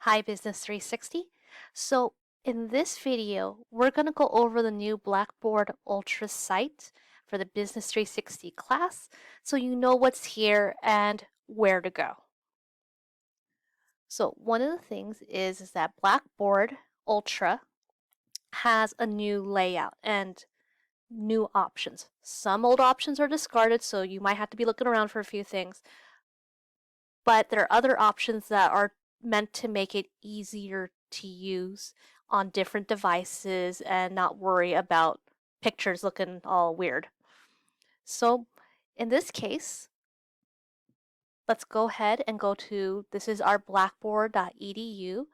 Hi Business 360. So in this video, we're going to go over the new Blackboard Ultra site for the Business 360 class so you know what's here and where to go. So one of the things is that Blackboard Ultra has a new layout and new options. Some old options are discarded, so you might have to be looking around for a few things. But there are other options that are meant to make it easier to use on different devices and not worry about pictures looking all weird. So in this case, let's go ahead and go to, this is our blackboard.edu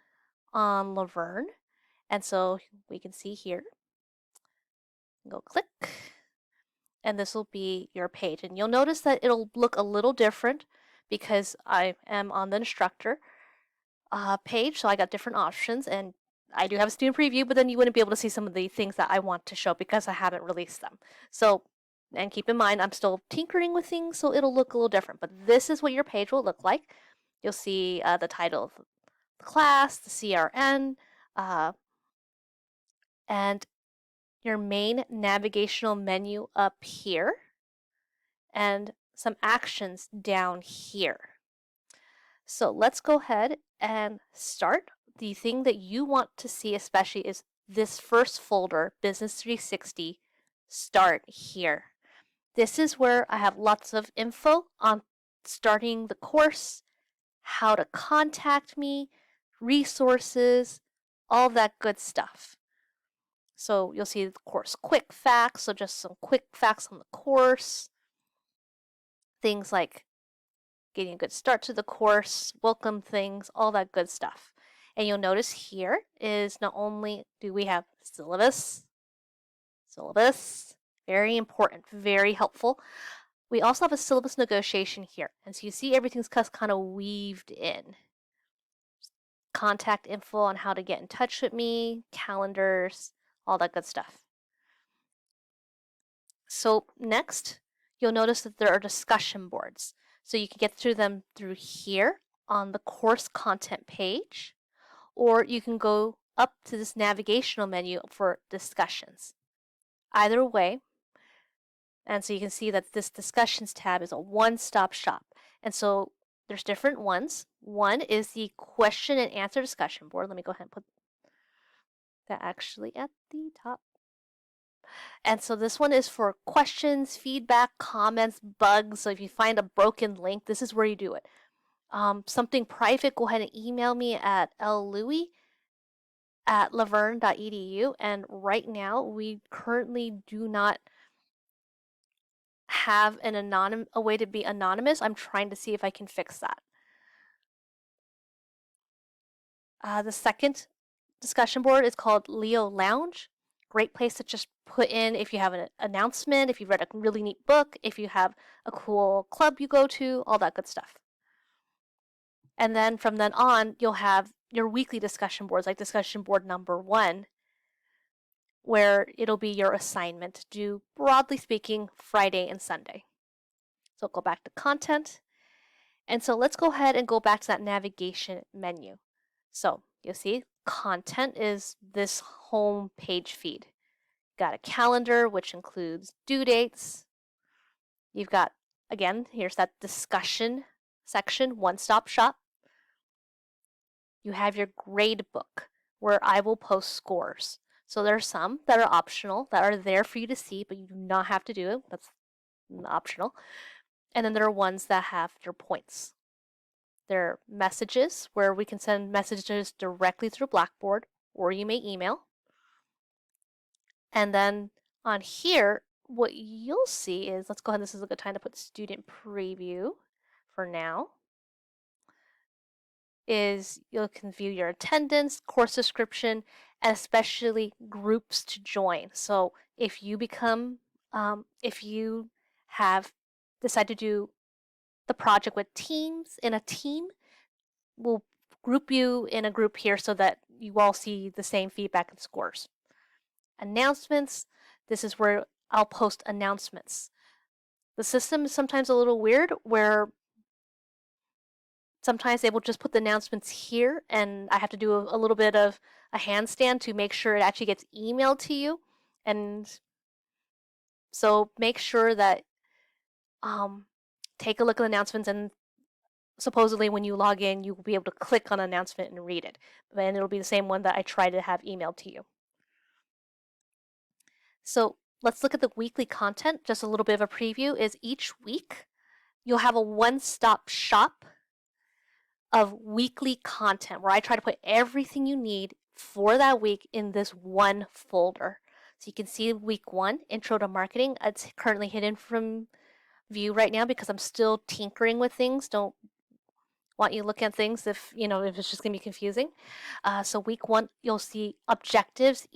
on Laverne. And so we can see here, go click, and this will be your page. And you'll notice that it'll look a little different because I am on the instructor page, so I got different options, and I do have a student preview, but then you wouldn't be able to see some of the things that I want to show because I haven't released them. So, and keep in mind, I'm still tinkering with things, so it'll look a little different, but this is what your page will look like. You'll see the title of the class, the CRN, and your main navigational menu up here, and some actions down here. So let's go ahead and start. The thing that you want to see especially is this first folder, Business 360, start here. This is where I have lots of info on starting the course, how to contact me, resources, all that good stuff. So you'll see the course quick facts, so just some quick facts on the course. Things like getting a good start to the course, welcome things, all that good stuff. And you'll notice here is not only do we have syllabus, very important, very helpful. We also have a syllabus negotiation here. And so you see everything's kind of weaved in. Contact info on how to get in touch with me, calendars, all that good stuff. So next, you'll notice that there are discussion boards. So you can get through them through here on the course content page, or you can go up to this navigational menu for discussions. Either way, and so you can see that this discussions tab is a one-stop shop. And so there's different ones. One is the question and answer discussion board. Let me go ahead and put that actually at the top. And so this one is for questions, feedback, comments, bugs. So if you find a broken link, this is where you do it. Something private, go ahead and email me at llouis@laverne.edu. And right now, we currently do not have a way to be anonymous. I'm trying to see if I can fix that. The second discussion board is called Leo Lounge. Great place to just put in if you have an announcement, if you've read a really neat book, if you have a cool club you go to, all that good stuff. And then from then on, you'll have your weekly discussion boards, like discussion board number 1, where it'll be your assignment to do, broadly speaking, Friday and Sunday. So go back to content. And so let's go ahead and go back to that navigation menu. So you'll see content is this home page feed. Got a calendar, which includes due dates. You've got, again, here's that discussion section, one-stop shop. You have your grade book, where I will post scores. So there are some that are optional, that are there for you to see, but you do not have to do it. That's optional. And then there are ones that have your points. There are messages, where we can send messages directly through Blackboard, or you may email. And then on here, what you'll see is, let's go ahead, this is a good time to put student preview for now, is you can view your attendance, course description, and especially groups to join. So if you become, if you have decided to do the project with teams in a team, we'll group you in a group here so that you all see the same feedback and scores. Announcements, this is where I'll post announcements. The system is sometimes a little weird where sometimes they will just put the announcements here, and I have to do a little bit of a handstand to make sure it actually gets emailed to you. And so make sure that take a look at the announcements, and supposedly when you log in, you will be able to click on an announcement and read it. And it'll be the same one that I try to have emailed to you. So let's look at the weekly content. Just a little bit of a preview is each week you'll have a one-stop shop of weekly content where I try to put everything you need for that week in this one folder. So you can see week 1, Intro to Marketing. It's currently hidden from view right now because I'm still tinkering with things. Don't want you to look at things if it's just gonna be confusing. So week 1, you'll see objectives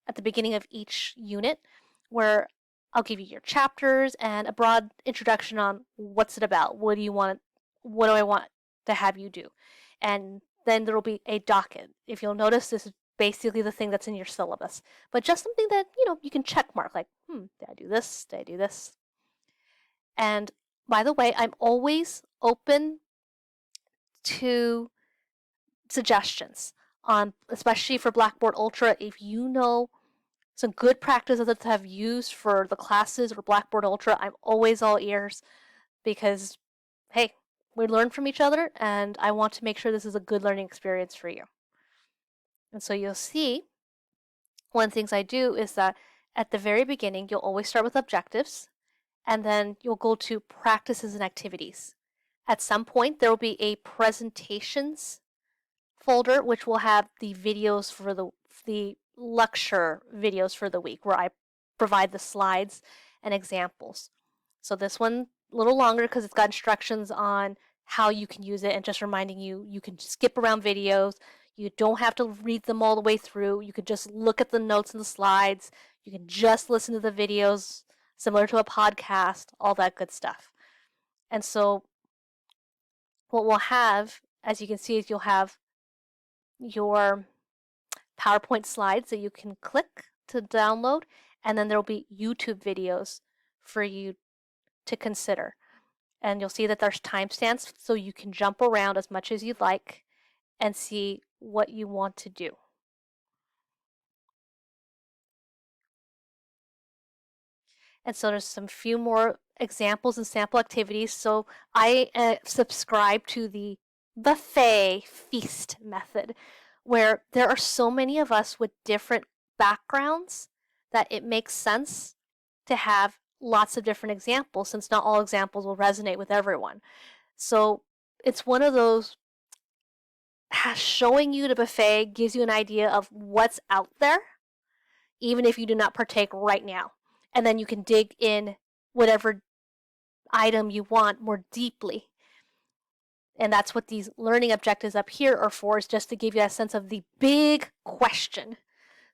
at the beginning of each unit, where I'll give you your chapters and a broad introduction on what's it about. What do I want to have you do? And then there will be a docket. If you'll notice, this is basically the thing that's in your syllabus, but just something that you can check mark, like, did I do this? Did I do this? And by the way, I'm always open to suggestions on, especially for Blackboard Ultra. If you know some good practices that have used for the classes or Blackboard Ultra, I'm always all ears, because hey, we learn from each other, and I want to make sure this is a good learning experience for you. And so you'll see one of the things I do is that at the very beginning, you'll always start with objectives, and then you'll go to practices and activities. At some point, there will be a presentations folder, which will have the videos for the lecture videos for the week, where I provide the slides and examples. So this one a little longer because it's got instructions on how you can use it, and just reminding you can skip around videos. You don't have to read them all the way through. You can just look at the notes and the slides. You can just listen to the videos, similar to a podcast, all that good stuff. And so what we'll have, as you can see, is you'll have your PowerPoint slides that you can click to download, and then there will be YouTube videos for you to consider. And you'll see that there's timestamps, so you can jump around as much as you'd like and see what you want to do. And so there's some few more examples and sample activities. So I subscribe to the buffet feast method, where there are so many of us with different backgrounds that it makes sense to have lots of different examples, since not all examples will resonate with everyone. So it's one of those, showing you the buffet gives you an idea of what's out there, even if you do not partake right now. And then you can dig in whatever item you want more deeply. And that's what these learning objectives up here are for, is just to give you a sense of the big question,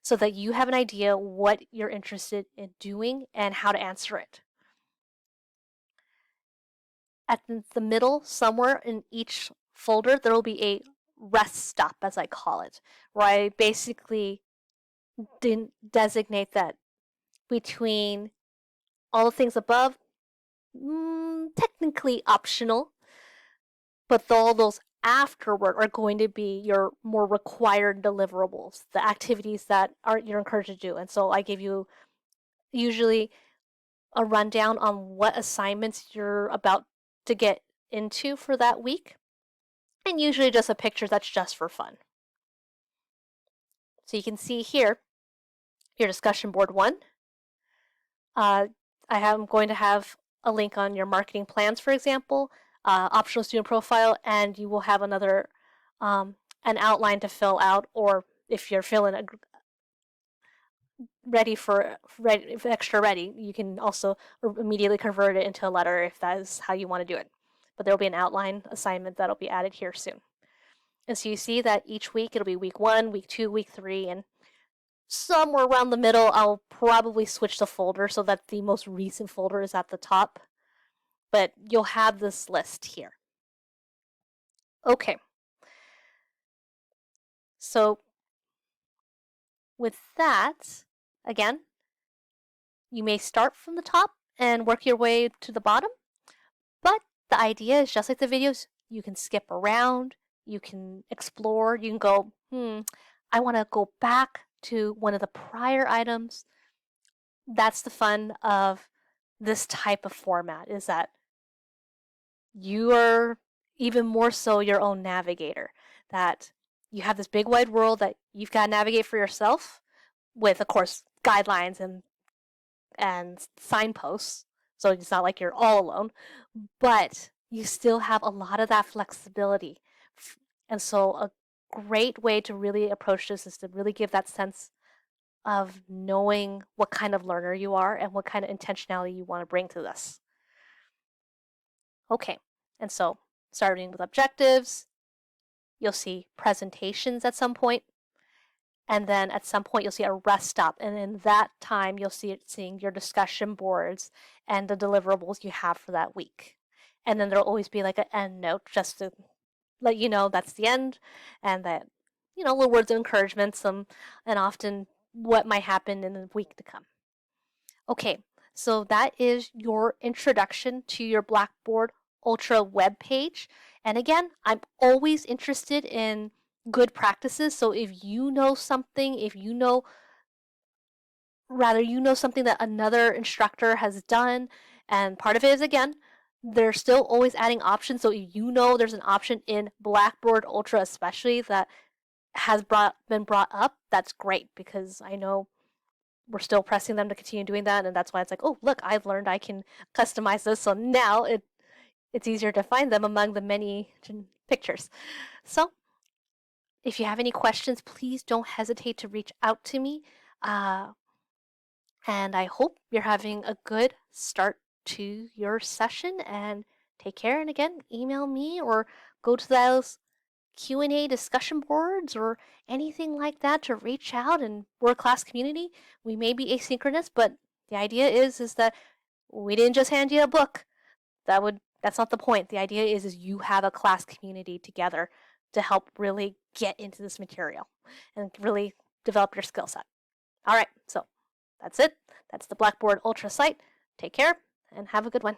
so that you have an idea what you're interested in doing and how to answer it. At the middle, somewhere in each folder, there will be a rest stop, as I call it, where I basically designate that between all the things above, technically optional, but all those afterward are going to be your more required deliverables, the activities that you're encouraged to do. And so I give you usually a rundown on what assignments you're about to get into for that week, and usually just a picture that's just for fun. So you can see here your discussion board 1. I'm going to have a link on your marketing plans, for example, optional student profile, and you will have another an outline to fill out, or if you're feeling extra ready, you can also immediately convert it into a letter if that is how you want to do it. But there will be an outline assignment that'll be added here soon. And so you see that each week it'll be week 1, week 2, week 3, and somewhere around the middle I'll probably switch the folder so that the most recent folder is at the top. But you'll have this list here. Okay. So with that, again, you may start from the top and work your way to the bottom, but the idea is just like the videos, You can skip around. You can explore. You can go, I want to go back to one of the prior items. That's the fun of this type of format, is that you are even more so your own navigator. That you have this big wide world that you've got to navigate for yourself with, of course, guidelines and signposts. So it's not like you're all alone, but you still have a lot of that flexibility. And so a great way to really approach this is to really give that sense of knowing what kind of learner you are and what kind of intentionality you want to bring to this. Okay, and so starting with objectives, you'll see presentations at some point, and then at some point you'll see a rest stop, and in that time you'll see seeing your discussion boards and the deliverables you have for that week. And then there'll always be like an end note just to let you know that's the end, and that, little words of encouragement, and often what might happen in the week to come. Okay, so that is your introduction to your Blackboard Ultra web page. And again, I'm always interested in good practices. So if you know something, you know something that another instructor has done, and part of it is, again, they're still always adding options. So if you know there's an option in Blackboard Ultra especially that has been brought up, that's great, because I know we're still pressing them to continue doing that, and that's why it's like, oh, look, I've learned I can customize this, so now it's easier to find them among the many pictures. So if you have any questions, please don't hesitate to reach out to me. And I hope you're having a good start to your session, and take care. And again, email me or go to those Q&A discussion boards or anything like that to reach out, and we're a class community. We may be asynchronous, but the idea is that we didn't just hand you a book. That's not the point. The idea is you have a class community together to help really get into this material and really develop your skill set. All right, so that's it. That's the Blackboard Ultra site. Take care and have a good one.